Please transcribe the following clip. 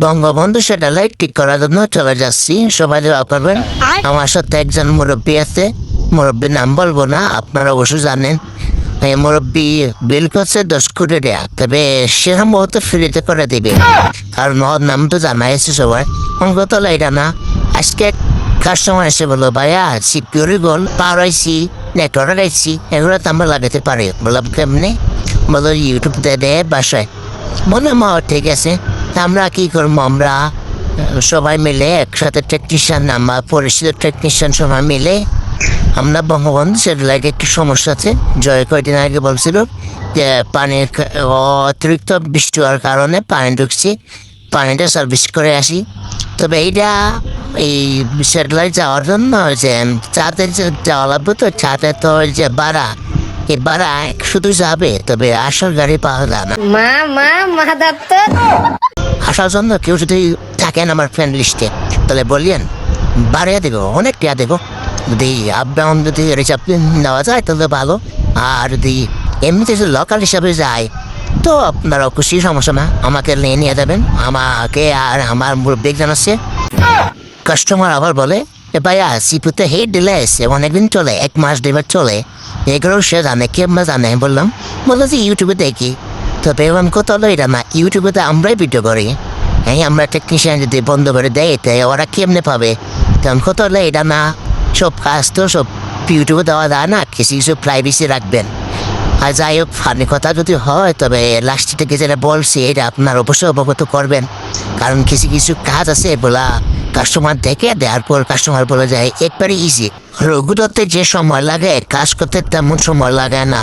Bangabandhu satellite ঠিক করার জন্য চলে যাচ্ছি, সবাই দোয়া করবেন। আমার সাথে একজন মুরব্বী আছে, মুরব্বীর নাম বলবো না, আপনারা অবশ্যই জানেন। এই মুরব্বী বিল করছে 10 কোটি টাকা, তবে সে সম্ভবত ফ্রিতে করে দিবে, কারণ ওর নাম তো জানাই আছে সবার। অঙ্গত এটা না, আজকে কাস্টমার এসে বললো ভাইয়া সিকিউরি গোল পার হয়েছি, নেটওয়ার্ক আইছি, এগুলো তো আমরা লাগাতে পারি। বললাম কেমনি? বলো ইউটিউব দে বাসায়। বললাম ঠিক আছে। আমরা কি করবো, আমরা সবাই মিলে একসাথে টেকনিশিয়ান, আমার পরিচিত টেকনিশিয়ান সবাই মিলে আমরা বঙ্গবন্ধু স্যাটেলাইট একটু সমস্যা আছে, জয় কয়দিন আগে বলছিল যে পানির অতিরিক্ত বৃষ্টি হওয়ার কারণে পানি ঢুকছি, পানিটা সার্ভিস করে আসি। তবে এইটা এই স্যাটেলাইট যাওয়ার জন্য যে চাঁদে যাওয়া লাগবে, তো চাঁদে তো যে ভাড়া, এই ভাড়া শুধু যাবে, তবে আসল গাড়ি পাওয়া যায় না। আসার জন্য কেউ যদি থাকেন আমার ফ্রেন্ড লিস্টে, তাহলে বলিয়েন, বাড়িয়ে দেবো, অনেক টাকা দেবো। যদি আপ ডাউন যদি রিজার্ভ নেওয়া যায় তাহলে ভালো, আর যদি এমনিতে যদি লোকাল হিসাবে যায় তো আপনারা খুশি, সমস্যা না, আমাকে নিয়ে যাবেন, আমাকে আর আমার মুরব্বী জানাচ্ছে। কাস্টমার আবার বলে ভাইয়া সিপুতে হেড দিলে এসে অনেকদিন চলে, 1 মাস 2 মাস চলে, এগুলো সে জানে, কে আমরা জানে? বললাম যে ইউটিউবে দেখি। তো পেলাম কত হলো এটা না, ইউটিউবে তো আমরাই ভিডিও করি, হ্যাঁ আমরা টেকনিশিয়ান যদি বন্ধ করে দেয় তাই ওরা কেমনে পাবে? কারণ কত হলো এটা না, সব কাজ তো সব ইউটিউবে দেওয়া যায় না, কিছু কিছু প্রাইভেসি রাখবেন। আর যাই হোক, ফানি কথা যদি হয় তবে লাস্ট থেকে যেটা বলছি এটা আপনার অবশ্যই অবগত করবেন, কারণ কিছু কিছু কাজ আছে বলা কাস্টমার দেখে দেওয়ার পর কাস্টমার বলে যায় একবারে ইজি। রঘুদত্তে যে সময় লাগে কাজ করতে তেমন সময় লাগে না।